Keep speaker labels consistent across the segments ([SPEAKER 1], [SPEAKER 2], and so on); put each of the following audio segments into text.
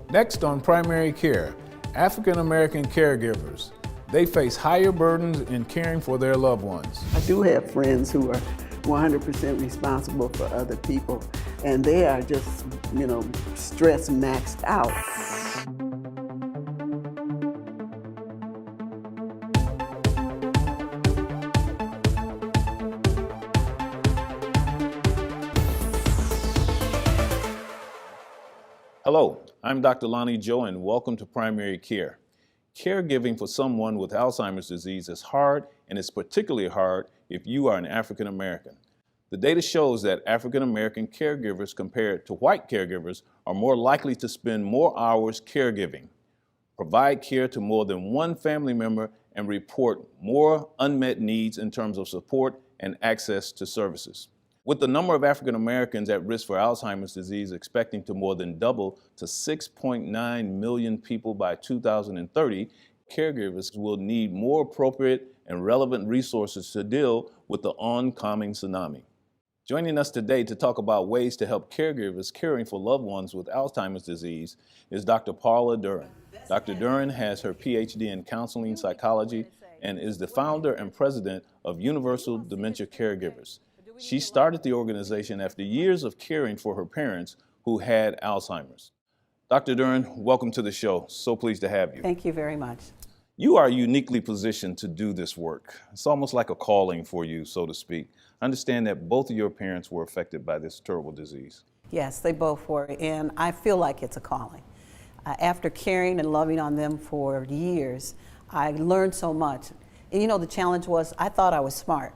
[SPEAKER 1] Next on Primary Care, African American caregivers. They face higher burdens in caring for their loved ones.
[SPEAKER 2] I do have friends who are 100% responsible for other people, and they are just, stress maxed out.
[SPEAKER 1] Hello, I'm Dr. Lonnie Joe, and welcome to Primary Care. Caregiving for someone with Alzheimer's disease is hard, and it's particularly hard if you are an African American. The data shows that African American caregivers compared to white caregivers are more likely to spend more hours caregiving, provide care to more than one family member, and report more unmet needs in terms of support and access to services. With the number of African Americans at risk for Alzheimer's disease expecting to more than double to 6.9 million people by 2030, caregivers will need more appropriate and relevant resources to deal with the oncoming tsunami. Joining us today to talk about ways to help caregivers caring for loved ones with Alzheimer's disease is Dr. Paula Duren. Dr. Duren has her PhD in counseling psychology and is the founder and president of Universal Dementia Caregivers. She started the organization after years of caring for her parents who had Alzheimer's. Dr. Duren, welcome to the show. So pleased to have you.
[SPEAKER 3] Thank you very much.
[SPEAKER 1] You are uniquely positioned to do this work. It's almost like a calling for you, so to speak. I understand that both of your parents were affected by this terrible disease.
[SPEAKER 3] Yes, they both were, and I feel like it's a calling. After caring and loving on them for years, I learned so much. And the challenge was I thought I was smart.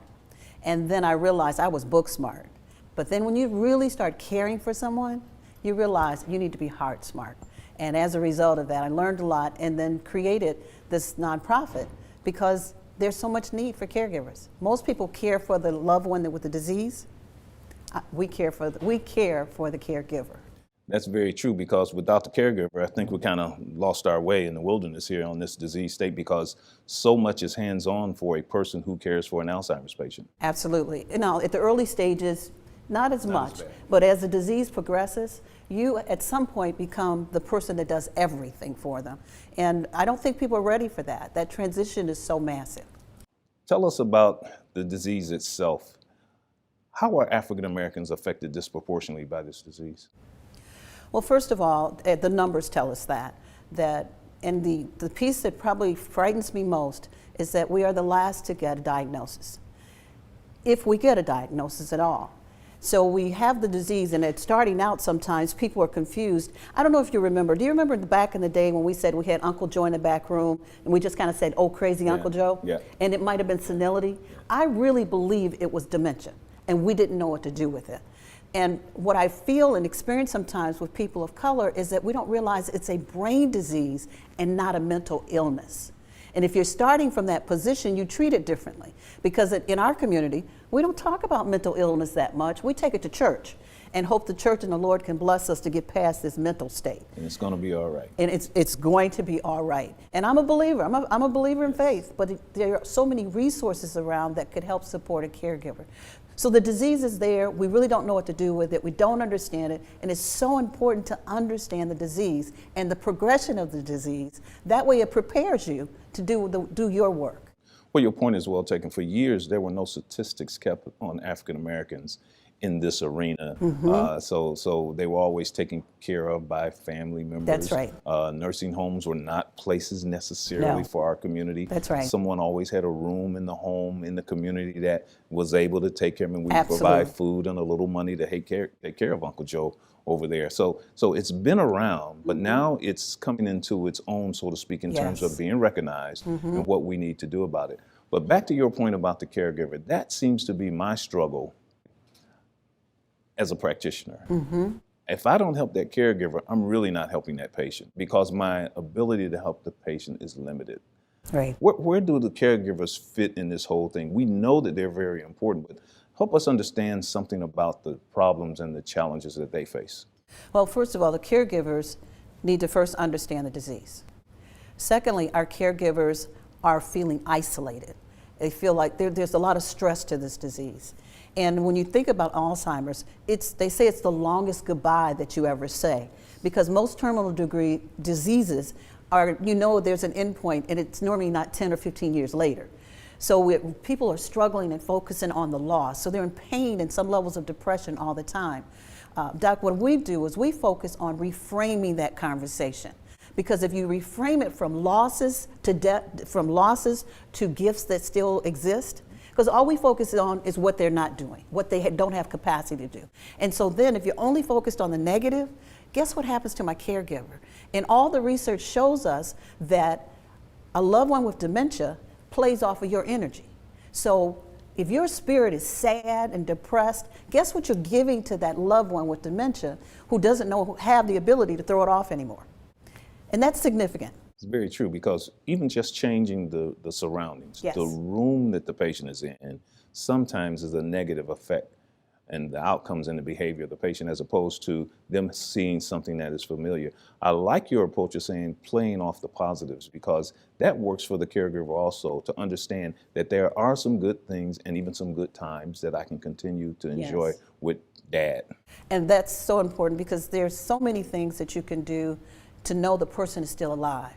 [SPEAKER 3] And then I realized I was book smart. But then when you really start caring for someone, you realize you need to be heart smart. And as a result of that, I learned a lot and then created this nonprofit because there's so much need for caregivers. Most people care for the loved one with the disease. We care for the caregiver.
[SPEAKER 1] That's very true, because without the caregiver, I think we kind of lost our way in the wilderness here on this disease state, because so much is hands-on for a person who cares for an Alzheimer's patient.
[SPEAKER 3] Absolutely. At the early stages, not as much, but as the disease progresses, you at some point become the person that does everything for them. And I don't think people are ready for that. That transition is so massive.
[SPEAKER 1] Tell us about the disease itself. How are African Americans affected disproportionately by this disease?
[SPEAKER 3] Well, first of all, the numbers tell us and the piece that probably frightens me most is that we are the last to get a diagnosis, if we get a diagnosis at all. So we have the disease, and it's starting out sometimes, people are confused. I don't know if you remember, do you remember back in the day when we said we had Uncle Joe in the back room, and we just kind of said, oh, crazy Uncle Joe?
[SPEAKER 1] Yeah.
[SPEAKER 3] And it might have been senility. I really believe it was dementia, and we didn't know what to do with it. And what I feel and experience sometimes with people of color is that we don't realize it's a brain disease and not a mental illness. And if you're starting from that position, you treat it differently. Because in our community, we don't talk about mental illness that much. We take it to church and hope the church and the Lord can bless us to get past this mental state.
[SPEAKER 1] And it's going to be all right.
[SPEAKER 3] And it's going to be all right. And I'm a believer. I'm a believer in faith. But there are so many resources around that could help support a caregiver. So the disease is there. We really don't know what to do with it. We don't understand it. And it's so important to understand the disease and the progression of the disease. That way it prepares you to do your work.
[SPEAKER 1] Well, your point is well taken. For years, there were no statistics kept on African Americans in this arena. So they were always taken care of by family members.
[SPEAKER 3] That's right.
[SPEAKER 1] Nursing homes were not places necessarily for our community.
[SPEAKER 3] That's right.
[SPEAKER 1] Someone always had a room in the home, in the community, that was able to take care of them. We
[SPEAKER 3] Absolutely.
[SPEAKER 1] provide food and a little money to take care of Uncle Joe over there. So it's been around, but now it's coming into its own, so to speak, in terms of being recognized and what we need to do about it. But back to your point about the caregiver, that seems to be my struggle as a practitioner. If I don't help that caregiver, I'm really not helping that patient, because my ability to help the patient is limited.
[SPEAKER 3] Right.
[SPEAKER 1] Where do the caregivers fit in this whole thing? We know that they're very important, but help us understand something about the problems and the challenges that they face.
[SPEAKER 3] Well, first of all, the caregivers need to first understand the disease. Secondly, our caregivers are feeling isolated. They feel like there's a lot of stress to this disease. And when you think about Alzheimer's, they say it's the longest goodbye that you ever say, because most terminal degree diseases are, there's an endpoint, and it's normally not 10 or 15 years later. So people are struggling and focusing on the loss. So they're in pain and some levels of depression all the time. Doc, what we do is we focus on reframing that conversation. Because if you reframe it from losses to death, from losses to gifts that still exist, because all we focus on is what they're not doing, what they don't have capacity to do. And so then if you're only focused on the negative, guess what happens to my caregiver? And all the research shows us that a loved one with dementia plays off of your energy. So if your spirit is sad and depressed, guess what you're giving to that loved one with dementia who doesn't have the ability to throw it off anymore? And that's significant.
[SPEAKER 1] It's very true, because even just changing the surroundings,
[SPEAKER 3] Yes.
[SPEAKER 1] the room that the patient is in, sometimes is a negative effect and the outcomes in the behavior of the patient, as opposed to them seeing something that is familiar. I like your approach of saying playing off the positives, because that works for the caregiver also, to understand that there are some good things and even some good times that I can continue to enjoy
[SPEAKER 3] Yes.
[SPEAKER 1] with Dad.
[SPEAKER 3] And that's so important, because there's so many things that you can do to know the person is still alive.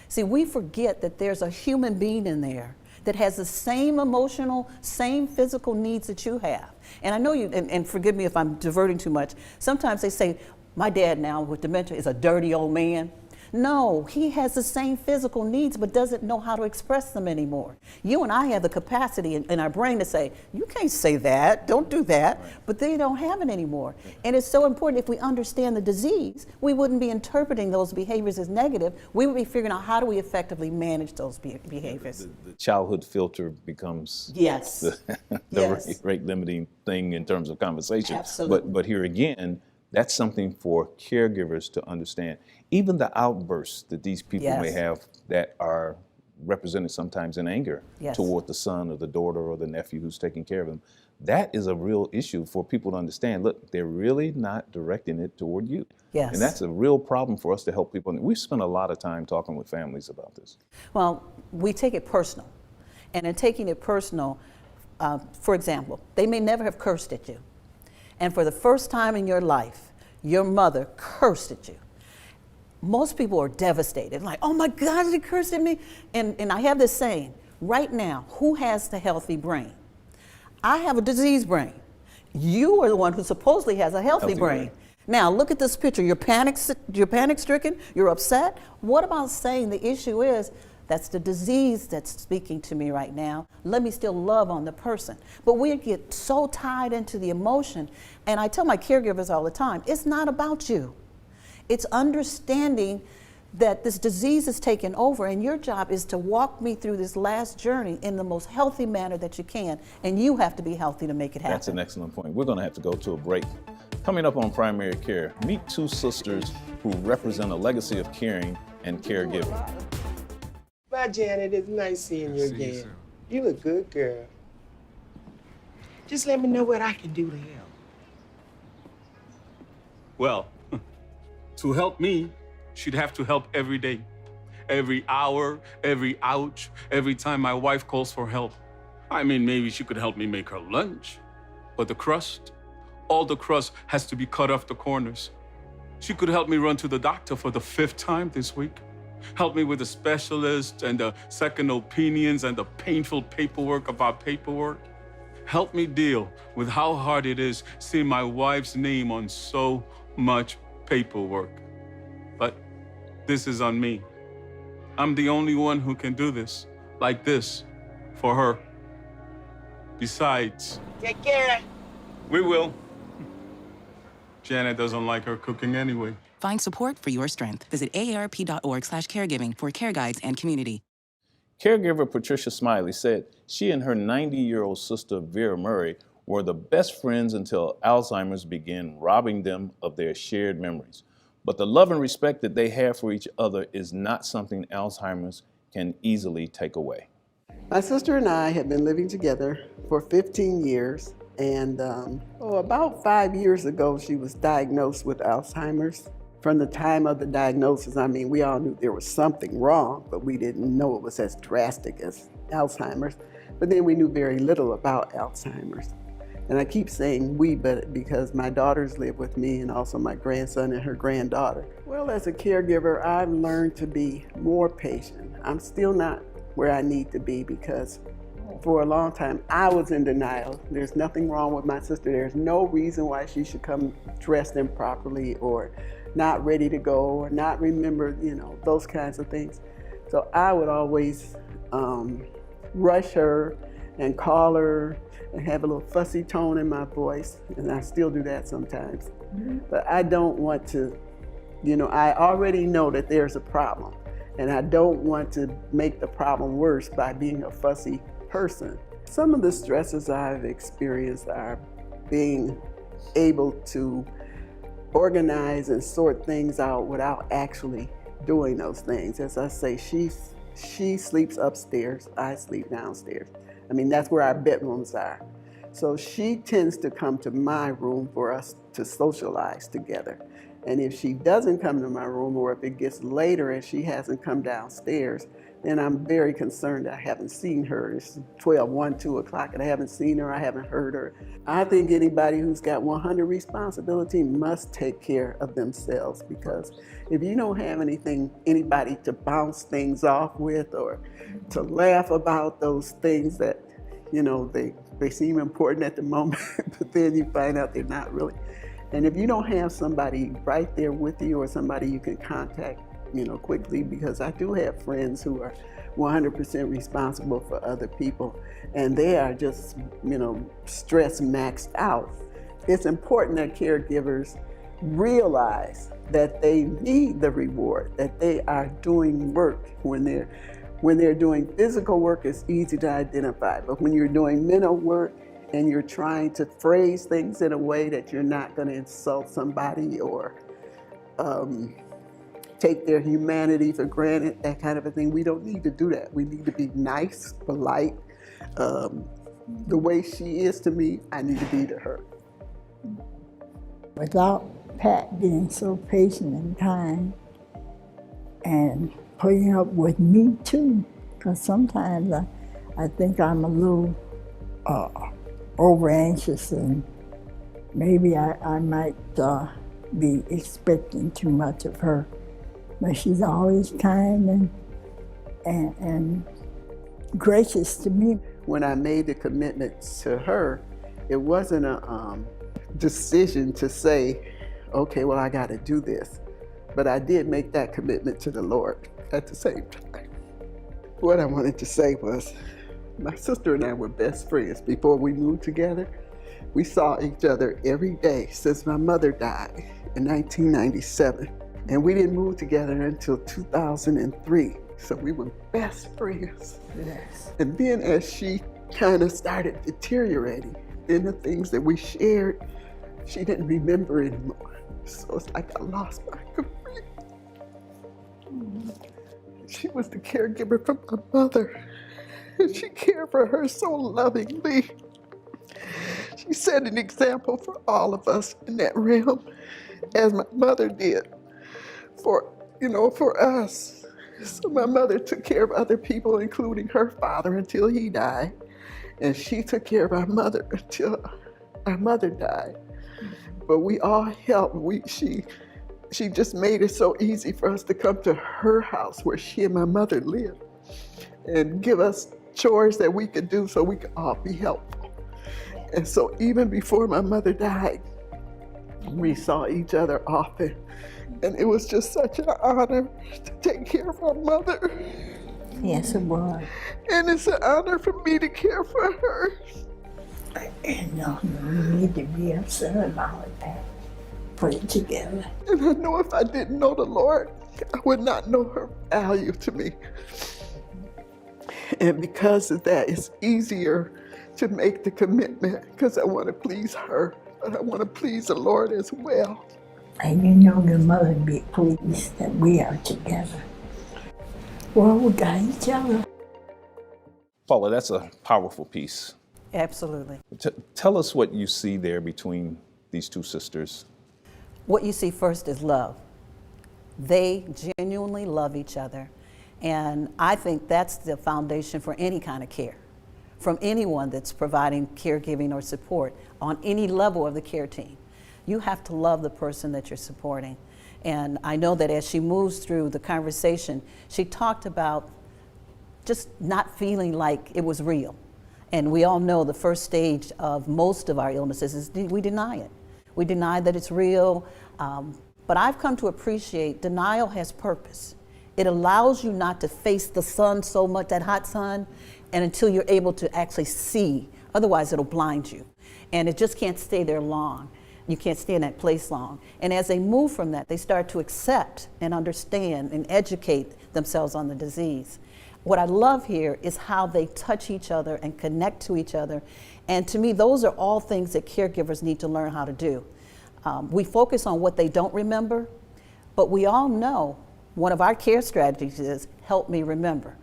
[SPEAKER 3] See, we forget that there's a human being in there that has the same emotional, same physical needs that you have. And I know you, and forgive me if I'm diverting too much, sometimes they say, my dad now with dementia is a dirty old man. No, he has the same physical needs, but doesn't know how to express them anymore. You and I have the capacity in our brain to say, you can't say that, don't do that, right. But they don't have it anymore. And it's so important, if we understand the disease, we wouldn't be interpreting those behaviors as negative. We would be figuring out, how do we effectively manage those behaviors?
[SPEAKER 1] The childhood filter becomes
[SPEAKER 3] yes.
[SPEAKER 1] the
[SPEAKER 3] Yes.
[SPEAKER 1] rate limiting thing in terms of conversation.
[SPEAKER 3] Absolutely.
[SPEAKER 1] But here again, that's something for caregivers to understand. Even the outbursts that these people
[SPEAKER 3] Yes.
[SPEAKER 1] may have that are represented sometimes in anger
[SPEAKER 3] Yes.
[SPEAKER 1] toward the son or the daughter or the nephew who's taking care of them, that is a real issue for people to understand. Look, they're really not directing it toward you.
[SPEAKER 3] Yes.
[SPEAKER 1] And that's a real problem for us to help people. We've spent a lot of time talking with families about this.
[SPEAKER 3] Well, we take it personal. And in taking it personal, for example, they may never have cursed at you. And for the first time in your life, your mother cursed at you. Most people are devastated, like, oh my God, they cursed at me. And I have this saying, right now, who has the healthy brain? I have a diseased brain. You are the one who supposedly has a healthy brain. Now, look at this picture. You're panic-stricken, you're upset. What about saying the issue is, that's the disease that's speaking to me right now. Let me still love on the person. But we get so tied into the emotion. And I tell my caregivers all the time, it's not about you. It's understanding that this disease is taking over, and your job is to walk me through this last journey in the most healthy manner that you can. And you have to be healthy to make it happen.
[SPEAKER 1] That's an excellent point. We're going to have to go to a break. Coming up on Primary Care, meet two sisters who represent a legacy of caring and caregiving.
[SPEAKER 4] Bye, Janet. It's nice seeing you again. You look good, girl. Just let me know what I can do to help.
[SPEAKER 5] Well, to help me, she'd have to help every day. Every hour, every ouch, every time my wife calls for help. I mean, maybe she could help me make her lunch, but the crust, all the crust has to be cut off the corners. She could help me run to the doctor for the 5th time this week. Help me with the specialist and the second opinions and the painful paperwork of our paperwork. Help me deal with how hard it is seeing my wife's name on so much paperwork. But this is on me. I'm the only one who can do this, like this, for her. Besides,
[SPEAKER 4] Take care.
[SPEAKER 5] we will. Janet doesn't like her cooking anyway.
[SPEAKER 6] Find support for your strength. Visit aarp.org/caregiving for care guides and community.
[SPEAKER 1] Caregiver Patricia Smiley said she and her 90-year-old sister Vera Murray were the best friends until Alzheimer's began robbing them of their shared memories. But the love and respect that they have for each other is not something Alzheimer's can easily take away.
[SPEAKER 2] My sister and I have been living together for 15 years, and about 5 years ago, she was diagnosed with Alzheimer's. From the time of the diagnosis, I mean, we all knew there was something wrong, but we didn't know it was as drastic as Alzheimer's. But then we knew very little about Alzheimer's. And I keep saying we, but because my daughters live with me and also my grandson and her granddaughter. Well, as a caregiver, I've learned to be more patient. I'm still not where I need to be because for a long time, I was in denial. There's nothing wrong with my sister. There's no reason why she should come dressed improperly or not ready to go or not remember, those kinds of things. So I would always rush her and call her and have a little fussy tone in my voice, and I still do that sometimes. But I don't want to, I already know that there's a problem, and I don't want to make the problem worse by being a fussy person. Some of the stresses I've experienced are being able to organize and sort things out without actually doing those things. As I say, she sleeps upstairs, I sleep downstairs. I mean, that's where our bedrooms are. So she tends to come to my room for us to socialize together. And if she doesn't come to my room, or if it gets later and she hasn't come downstairs, then I'm very concerned I haven't seen her. It's 12, 1, 2 o'clock and I haven't seen her, I haven't heard her. I think anybody who's got 100 responsibility must take care of themselves, because if you don't have anybody to bounce things off with or to laugh about those things that, they seem important at the moment, but then you find out they're not really. And if you don't have somebody right there with you or somebody you can contact, quickly, because I do have friends who are 100% responsible for other people, and they are just, stress maxed out. It's important that caregivers realize that they need the reward, that they are doing work. When they're doing physical work, it's easy to identify, but when you're doing mental work and you're trying to phrase things in a way that you're not going to insult somebody or take their humanity for granted, that kind of a thing. We don't need to do that. We need to be nice, polite. The way she is to me, I need to be to her.
[SPEAKER 7] Without Pat being so patient and kind and putting up with me too, because sometimes I think I'm a little over anxious, and maybe I might be expecting too much of her. But she's always kind and gracious to me.
[SPEAKER 2] When I made the commitment to her, it wasn't a decision to say, okay, well, I got to do this. But I did make that commitment to the Lord at the same time. What I wanted to say was, my sister and I were best friends before we moved together. We saw each other every day since my mother died in 1997. And we didn't move together until 2003. So we were best friends.
[SPEAKER 7] Yes.
[SPEAKER 2] And then as she kind of started deteriorating, then the things that we shared, she didn't remember anymore. So it's like I lost my career. She was the caregiver for my mother, and she cared for her so lovingly. She set an example for all of us in that realm, as my mother did for us. So my mother took care of other people, including her father, until he died, and she took care of our mother until our mother died. But we all helped. She just made it so easy for us to come to her house where she and my mother lived and give us chores that we could do so we could all be helpful. And so even before my mother died, we saw each other often. And it was just such an honor to take care of our mother.
[SPEAKER 7] Yes, it was.
[SPEAKER 2] And it's an honor for me to care for her.
[SPEAKER 7] And no, you need to be upset about it, Pat. Put it together.
[SPEAKER 2] And I know if I didn't know the Lord, I would not know her value to me. And because of that, it's easier to make the commitment because I want to please her, but I want to please the Lord as well.
[SPEAKER 7] And you know your mother would be pleased that we are together. Well, we got each other.
[SPEAKER 1] Paula, that's a powerful piece.
[SPEAKER 3] Absolutely.
[SPEAKER 1] Tell us what you see there between these two sisters.
[SPEAKER 3] What you see first is love. They genuinely love each other. And I think that's the foundation for any kind of care. from anyone that's providing caregiving or support on any level of the care team. You have to love the person that you're supporting. And I know that as she moves through the conversation, she talked about just not feeling like it was real. And we all know the first stage of most of our illnesses is we deny it. We deny that it's real. But I've come to appreciate denial has purpose. It allows you not to face the sun so much, that hot sun, and until you're able to actually see. Otherwise, it'll blind you. And it just can't stay there long. You can't stay in that place long. And as they move from that, they start to accept and understand and educate themselves on the disease. What I love here is how they touch each other and connect to each other. And to me, those are all things that caregivers need to learn how to do. We focus on what they don't remember, but we all know one of our care strategies is help me remember.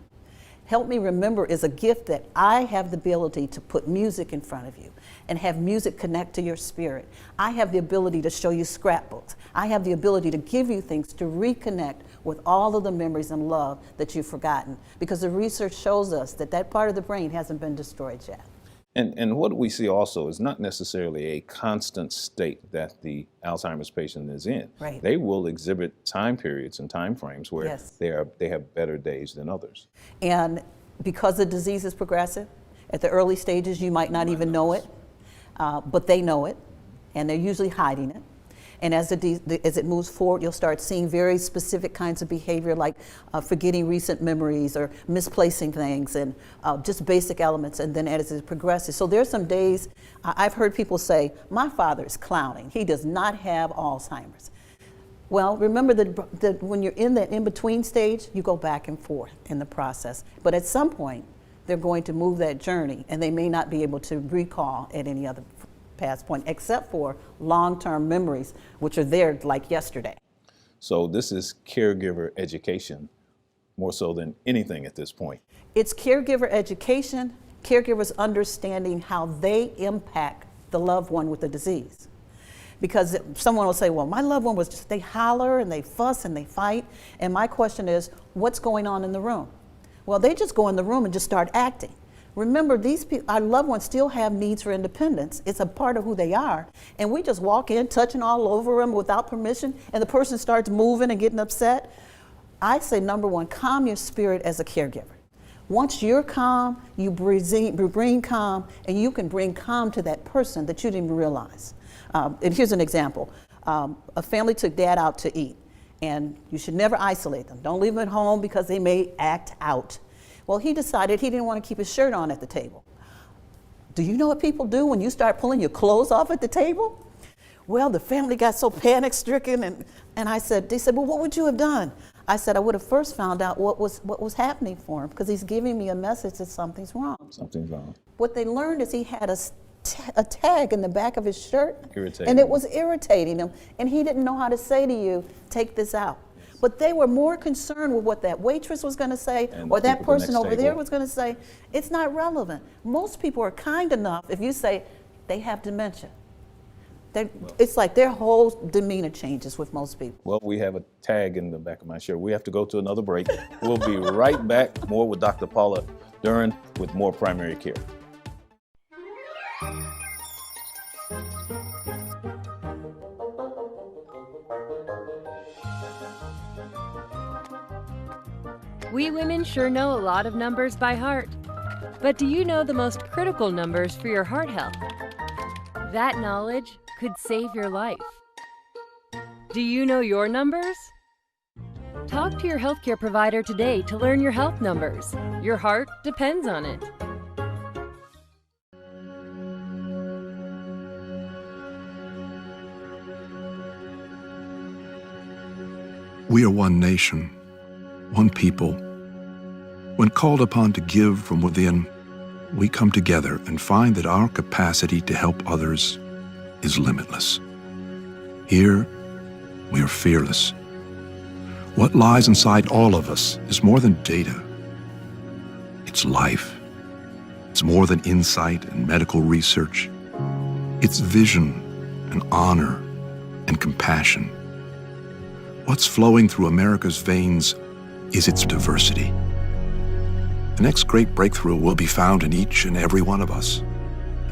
[SPEAKER 3] Help me remember is a gift that I have the ability to put music in front of you and have music connect to your spirit. I have the ability to show you scrapbooks. I have the ability to give you things to reconnect with all of the memories and love that you've forgotten, because the research shows us that that part of the brain hasn't been destroyed yet.
[SPEAKER 1] And what we see also is not necessarily a constant state that the Alzheimer's patient is in.
[SPEAKER 3] Right.
[SPEAKER 1] They will exhibit time periods and time frames where
[SPEAKER 3] Yes.
[SPEAKER 1] they have better days than others.
[SPEAKER 3] And because the disease is progressive, at the early stages you might not even know it, but they know it, and they're usually hiding it. And as it moves forward, you'll start seeing very specific kinds of behavior, like forgetting recent memories or misplacing things, and just basic elements. And then as it progresses, so there's some days I've heard people say, "My father is clowning. He does not have Alzheimer's." Well, remember that when you're in that in-between stage, you go back and forth in the process. But at some point, they're going to move that journey, and they may not be able to recall at any other past point, except for long-term memories, which are there like yesterday.
[SPEAKER 1] So this is caregiver education more so than anything at this point.
[SPEAKER 3] It's caregiver education, caregivers understanding how they impact the loved one with the disease. Because someone will say, well, my loved one was just, they holler and they fuss and they fight. And my question is, what's going on in the room? Well, they just go in the room and just start acting. Remember, these people, our loved ones still have needs for independence. It's a part of who they are. And we just walk in, touching all over them without permission, and the person starts moving and getting upset. I say, number one, calm your spirit as a caregiver. Once you're calm, you bring calm, and you can bring calm to that person that you didn't even realize. And here's an example. A family took dad out to eat, and you should never isolate them. Don't leave them at home because they may act out. Well, he decided he didn't want to keep his shirt on at the table. Do you know what people do when you start pulling your clothes off at the table? Well, the family got so panic-stricken, and they said, well, what would you have done? I said, I would have first found out what was happening for him, because he's giving me a message that something's wrong.
[SPEAKER 1] Something's wrong.
[SPEAKER 3] What they learned is he had a tag in the back of his shirt,
[SPEAKER 1] Irritating.
[SPEAKER 3] and it was irritating him, and he didn't know how to say to you, take this out. But they were more concerned with what that waitress was going to say,
[SPEAKER 1] And
[SPEAKER 3] or that
[SPEAKER 1] people at the
[SPEAKER 3] person
[SPEAKER 1] next
[SPEAKER 3] over there
[SPEAKER 1] table.
[SPEAKER 3] was going to say. It's not relevant. Most people are kind enough if you say they have dementia. It's like their whole demeanor changes with most people.
[SPEAKER 1] Well, we have a tag in the back of my shirt. We have to go to another break. We'll be right back. More with Dr. Paula Duren with more primary care.
[SPEAKER 8] We women sure know a lot of numbers by heart. But do you know the most critical numbers for your heart health? That knowledge could save your life. Do you know your numbers? Talk to your healthcare provider today to learn your health numbers. Your heart depends on it.
[SPEAKER 9] We are one nation, one people. When called upon to give from within, we come together and find that our capacity to help others is limitless. Here, we are fearless. What lies inside all of us is more than data. It's life. It's more than insight and medical research. It's vision and honor and compassion. What's flowing through America's veins is its diversity. The next great breakthrough will be found in each and every one of us.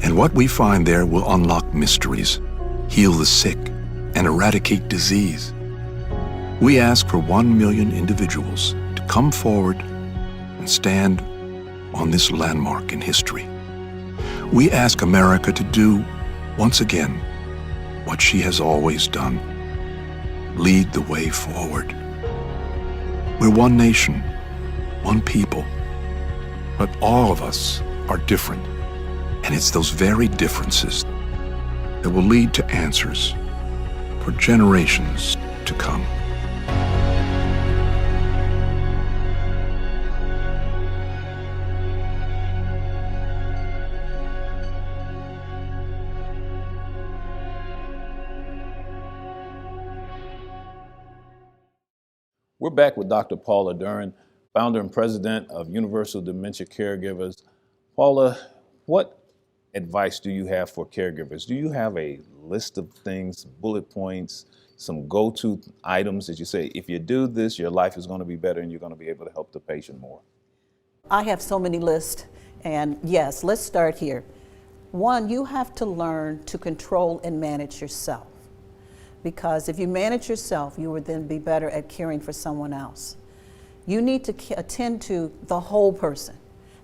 [SPEAKER 9] And what we find there will unlock mysteries, heal the sick, and eradicate disease. We ask for 1 million individuals to come forward and stand on this landmark in history. We ask America to do, once again, what she has always done: lead the way forward. We're one nation, one people, but all of us are different, and it's those very differences that will lead to answers for generations to come.
[SPEAKER 1] We're back with Dr. Paula Duren, founder and president of Universal Dementia Caregivers. Paula, what advice do you have for caregivers? Do you have a list of things, bullet points, some go-to items that you say, if you do this, your life is going to be better and you're going to be able to help the patient more?
[SPEAKER 3] I have so many lists, and yes, let's start here. One, you have to learn to control and manage yourself. Because if you manage yourself, you will then be better at caring for someone else. You need to attend to the whole person,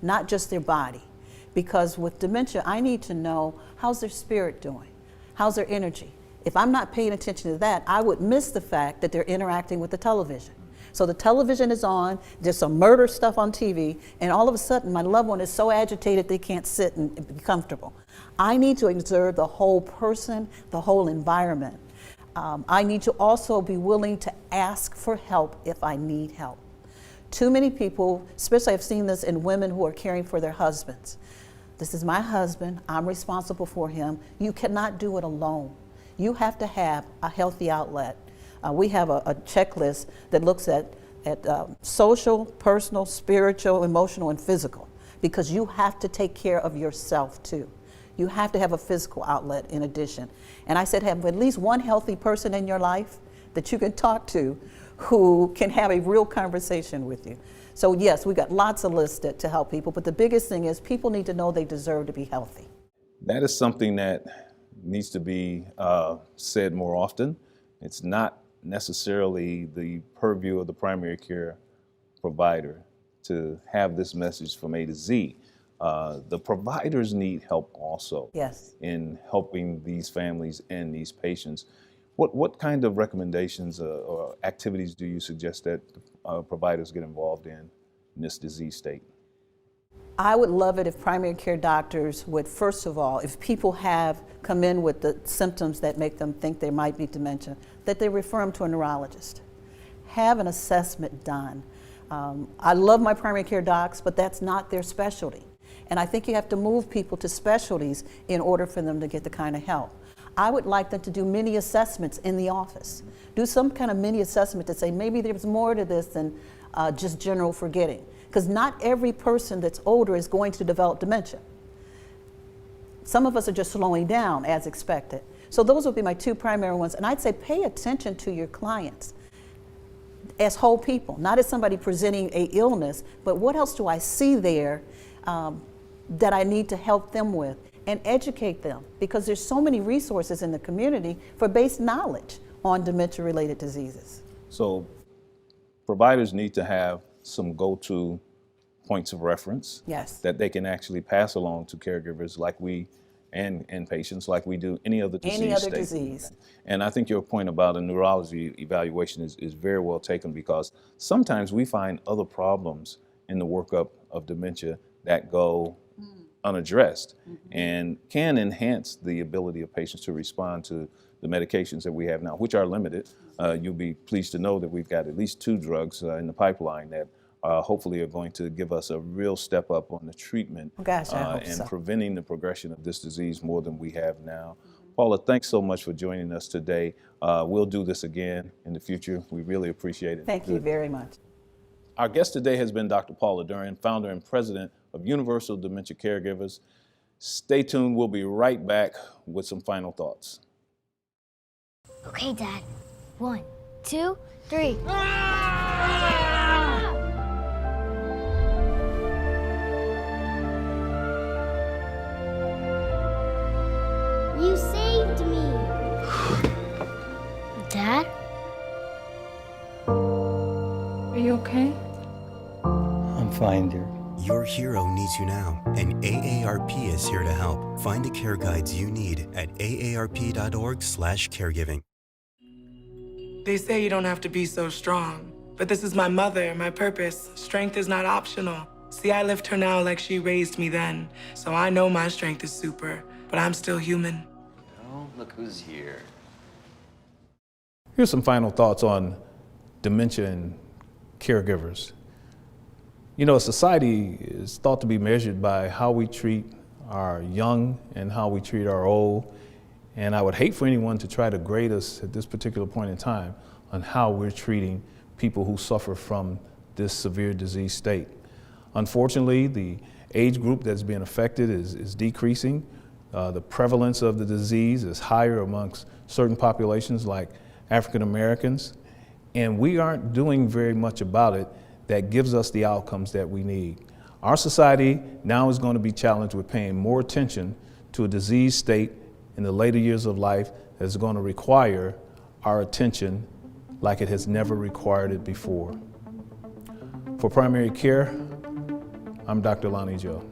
[SPEAKER 3] not just their body. Because with dementia, I need to know, how's their spirit doing? How's their energy? If I'm not paying attention to that, I would miss the fact that they're interacting with the television. So the television is on, there's some murder stuff on TV, and all of a sudden my loved one is so agitated they can't sit and be comfortable. I need to observe the whole person, the whole environment. I need to also be willing to ask for help if I need help. Too many people, especially I've seen this in women who are caring for their husbands. This is my husband, I'm responsible for him. You cannot do it alone. You have to have a healthy outlet. We have a checklist that looks at social, personal, spiritual, emotional, and physical, because you have to take care of yourself too. You have to have a physical outlet in addition. And I said, have at least one healthy person in your life that you can talk to who can have a real conversation with you. So yes, we got lots of lists to help people, but the biggest thing is people need to know they deserve to be healthy.
[SPEAKER 1] That is something that needs to be said more often. It's not necessarily the purview of the primary care provider to have this message from A to Z. The providers need help also.
[SPEAKER 3] Yes.
[SPEAKER 1] In helping these families and these patients. What kind of recommendations or activities do you suggest that providers get involved in this disease state?
[SPEAKER 3] I would love it if primary care doctors would, first of all, if people have come in with the symptoms that make them think they might be dementia, that they refer them to a neurologist. Have an assessment done. I love my primary care docs, but that's not their specialty. And I think you have to move people to specialties in order for them to get the kind of help. I would like them to do mini assessments in the office. Do some kind of mini assessment to say maybe there's more to this than just general forgetting. Because not every person that's older is going to develop dementia. Some of us are just slowing down as expected. So those would be my two primary ones. And I'd say pay attention to your clients as whole people, not as somebody presenting a illness, but what else do I see there that I need to help them with, and educate them, because there's so many resources in the community for base knowledge on dementia-related diseases.
[SPEAKER 1] So providers need to have some go-to points of reference.
[SPEAKER 3] Yes.
[SPEAKER 1] That they can actually pass along to caregivers like we and patients like we do any other disease.
[SPEAKER 3] Any other
[SPEAKER 1] state.
[SPEAKER 3] disease.
[SPEAKER 1] And I think your point about a neurology evaluation is very well taken, because sometimes we find other problems in the workup of dementia that go unaddressed and can enhance the ability of patients to respond to the medications that we have now, which are limited. You'll be pleased to know that we've got at least 2 drugs in the pipeline that hopefully are going to give us a real step up on the treatment and preventing the progression of this disease more than we have now. Paula, thanks so much for joining us today. We'll do this again in the future. We really appreciate it.
[SPEAKER 3] Thank you very much.
[SPEAKER 1] Our guest today has been Dr. Paula Duren, founder and president of Universal Dementia Caregivers. Stay tuned. We'll be right back with some final thoughts.
[SPEAKER 10] Okay, Dad. 1, 2, 3.
[SPEAKER 11] you okay?
[SPEAKER 12] I'm fine, dear.
[SPEAKER 13] Your hero needs you now, and AARP is here to help. Find the care guides you need at aarp.org/caregiving.
[SPEAKER 14] They say you don't have to be so strong, but this is my mother, my purpose. Strength is not optional. See, I lift her now like she raised me then, so I know my strength is super, but I'm still human.
[SPEAKER 12] Oh, look who's here.
[SPEAKER 1] Here's some final thoughts on dementia and caregivers. You know, society is thought to be measured by how we treat our young and how we treat our old. And I would hate for anyone to try to grade us at this particular point in time on how we're treating people who suffer from this severe disease state. Unfortunately, the age group that's being affected is decreasing. The prevalence of the disease is higher amongst certain populations like African Americans, and we aren't doing very much about it that gives us the outcomes that we need. Our society now is going to be challenged with paying more attention to a disease state in the later years of life that is going to require our attention like it has never required it before. For Primary Care, I'm Dr. Lonnie Joe.